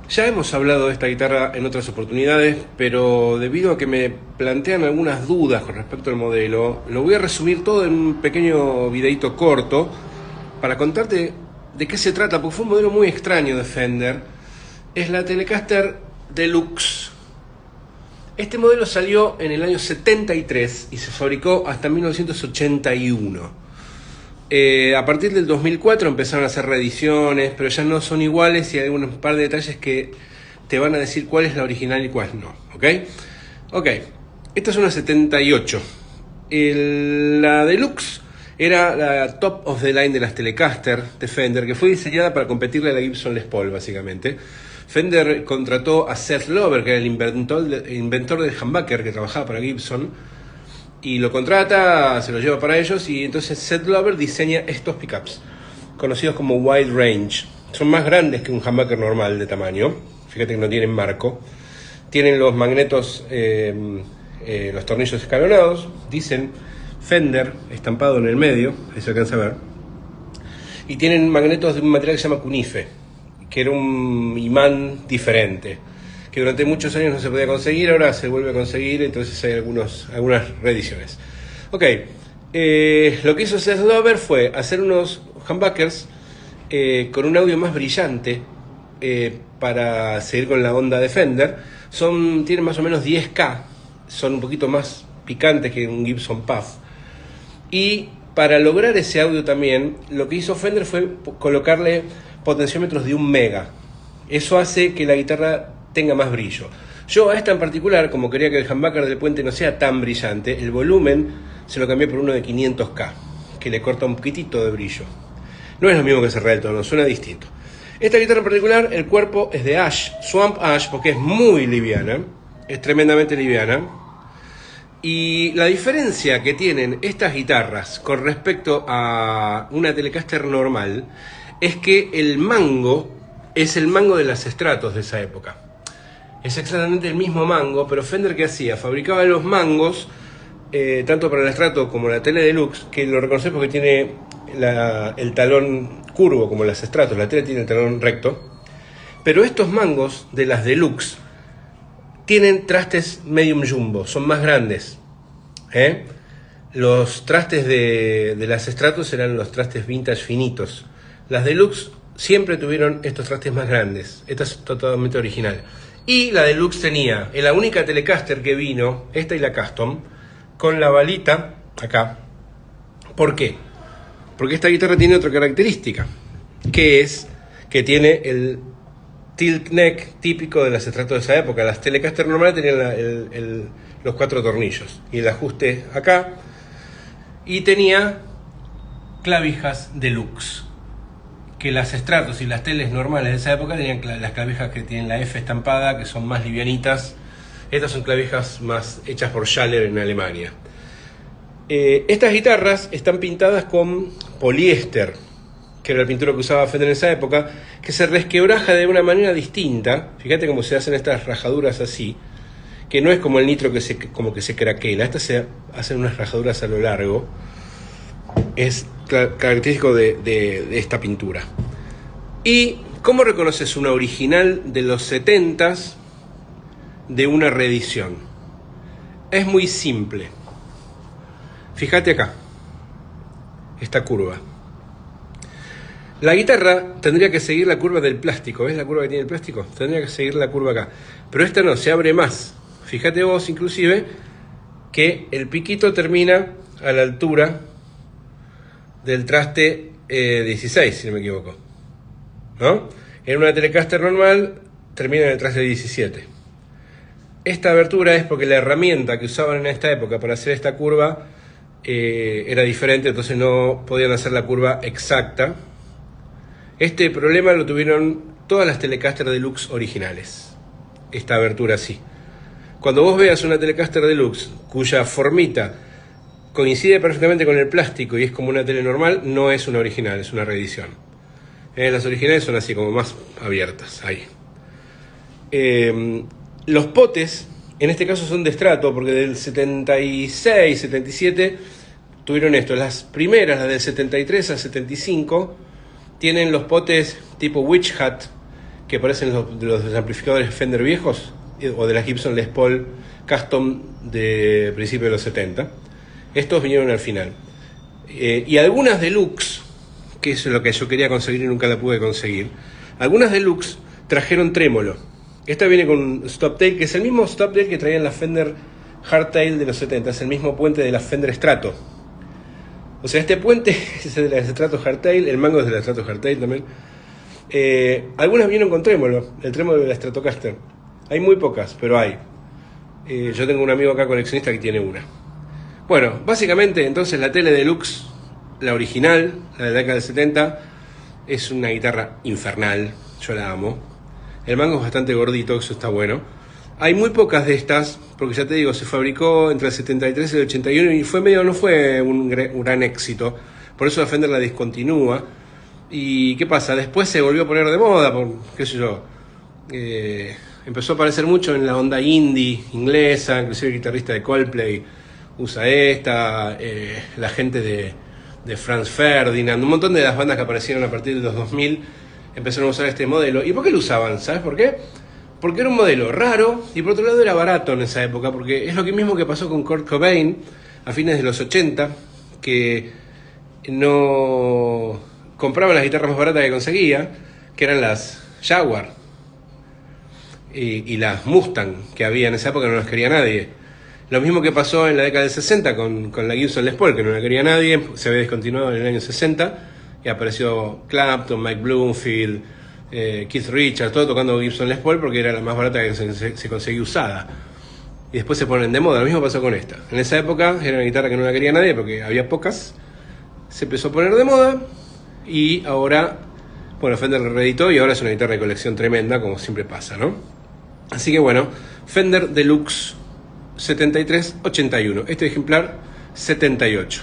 Ya hemos hablado de esta guitarra en otras oportunidades, pero debido a que me plantean algunas dudas con respecto al modelo, lo voy a resumir todo en un pequeño videito corto para contarte de qué se trata, porque fue un modelo muy extraño de Fender. Es la Telecaster Deluxe. Este modelo salió en el año 73 y se fabricó hasta 1981. A partir del 2004 empezaron a hacer reediciones, pero ya no son iguales y hay un par de detalles que te van a decir cuál es la original y cuál no. ¿Ok? Esta es una 78. La Deluxe era la top of the line de las Telecaster de Fender, que fue diseñada para competirle a la Gibson Les Paul, básicamente. Fender contrató a Seth Lover, que era el inventor del humbucker que trabajaba para Gibson, y lo contrata, se lo lleva para ellos, y entonces Seth Lover diseña estos pickups, conocidos como wide range. Son más grandes que un humbucker normal de tamaño. Fíjate que no tienen marco. Tienen los magnetos, los tornillos escalonados. Dicen Fender estampado en el medio, ahí se alcanza a ver. Y tienen magnetos de un material que se llama Cunife, que era un imán diferente, que durante muchos años no se podía conseguir, ahora se vuelve a conseguir, entonces hay algunas reediciones. Lo que hizo Seth Lover fue hacer unos humbuckers con un audio más brillante para seguir con la onda de Fender. Tienen más o menos 10K, son un poquito más picantes que un Gibson Puff. Y para lograr ese audio también, lo que hizo Fender fue colocarle potenciómetros de 1 mega. Eso hace que la guitarra tenga más brillo. Yo a esta en particular, como quería que el humbucker del puente no sea tan brillante, el volumen se lo cambié por uno de 500K, que le corta un poquitito de brillo. No es lo mismo que cerrar el tono, suena distinto. Esta guitarra en particular, el cuerpo es de ash, swamp ash, porque es muy liviana, es tremendamente liviana. Y la diferencia que tienen estas guitarras con respecto a una Telecaster normal es que el mango es el mango de las Stratos de esa época. Es exactamente el mismo mango, pero Fender, ¿qué hacía? Fabricaba los mangos, tanto para la Strato como la Tele Deluxe, que lo reconoces porque tiene el talón curvo como las Stratos, la Tele tiene el talón recto, pero estos mangos de las Deluxe tienen trastes medium jumbo, son más grandes. Los trastes de las Stratos eran los trastes vintage finitos. Las Deluxe siempre tuvieron estos trastes más grandes. Esta es totalmente original. Y la Deluxe tenía, es la única Telecaster que vino, esta y la Custom, con la balita acá. ¿Por qué? Porque esta guitarra tiene otra característica, que es que tiene el tilt neck típico de las Stratos de esa época. Las Telecaster normales tenían los 4 tornillos y el ajuste acá, y tenía clavijas Deluxe, que las Stratos y las Teles normales de esa época tenían las clavijas que tienen la F estampada, que son más livianitas. Estas son clavijas más hechas por Schaller en Alemania. Estas guitarras están pintadas con poliéster, que era la pintura que usaba Fender en esa época, que se resquebraja de una manera distinta. Fíjate cómo se hacen estas rajaduras así, que no es como el nitro como que se craquela. Estas se hacen unas rajaduras a lo largo. Es característico de esta pintura. ¿Y cómo reconoces una original de los 70s de una reedición? Es muy simple. Fíjate acá, esta curva. La guitarra tendría que seguir la curva del plástico. ¿Ves la curva que tiene el plástico? Tendría que seguir la curva acá. Pero esta no, se abre más. Fíjate vos inclusive que el piquito termina a la altura del traste 16, si no me equivoco, ¿no? En una Telecaster normal termina en el traste 17. Esta abertura es porque la herramienta que usaban en esta época para hacer esta curva era diferente, entonces no podían hacer la curva exacta. Este problema lo tuvieron todas las Telecaster Deluxe originales, esta abertura así. Cuando vos veas una Telecaster Deluxe cuya formita coincide perfectamente con el plástico y es como una tele normal, no es una original, es una reedición. Las originales son así, como más abiertas, ahí. Los potes, en este caso son de Strato, porque del 76, 77 tuvieron esto. Las primeras, las del 73 al 75, tienen los potes tipo Witch Hat, que parecen los amplificadores Fender viejos, o de la Gibson Les Paul Custom de principios de los 70. Estos vinieron al final. Y algunas deluxe, que es lo que yo quería conseguir y nunca la pude conseguir, algunas deluxe trajeron trémolo. Esta viene con un stop-tail, que es el mismo stop-tail que traían las Fender Hardtail de los 70, es el mismo puente de la Fender Strato. O sea, este puente es de la Strato Hardtail, el mango es de la Strato Hardtail también. Algunas vinieron con trémolo, el trémolo de la Stratocaster. Hay muy pocas, pero hay. Yo tengo un amigo acá coleccionista que tiene una. Bueno, básicamente entonces la Tele Deluxe, la original, la de la década del 70, es una guitarra infernal, yo la amo. El mango es bastante gordito, eso está bueno. Hay muy pocas de estas, porque ya te digo, se fabricó entre el 73 y el 81 y no fue un gran éxito. Por eso la Fender la discontinúa. ¿Y qué pasa? Después se volvió a poner de moda, por qué sé yo. Empezó a aparecer mucho en la onda indie inglesa, inclusive el guitarrista de Coldplay usa esta, la gente de Franz Ferdinand, un montón de las bandas que aparecieron a partir de los 2000 empezaron a usar este modelo. ¿Y por qué lo usaban? ¿Sabes por qué? Porque era un modelo raro y por otro lado era barato en esa época, porque es lo mismo que pasó con Kurt Cobain a fines de los 80, que no compraba las guitarras más baratas que conseguía, que eran las Jaguar y las Mustang que había en esa época, no las quería nadie. Lo mismo que pasó en la década del 60 con la Gibson Les Paul, que no la quería nadie, se había descontinuado en el año 60 y apareció Clapton, Mike Bloomfield, Keith Richards, todo tocando Gibson Les Paul porque era la más barata que se conseguía usada. Y después se ponen de moda. Lo mismo pasó con esta. En esa época era una guitarra que no la quería nadie porque había pocas. Se empezó a poner de moda y ahora, bueno, Fender la reeditó y ahora es una guitarra de colección tremenda, como siempre pasa, ¿no? Así que bueno, Fender Deluxe 73-81. Este ejemplar 78.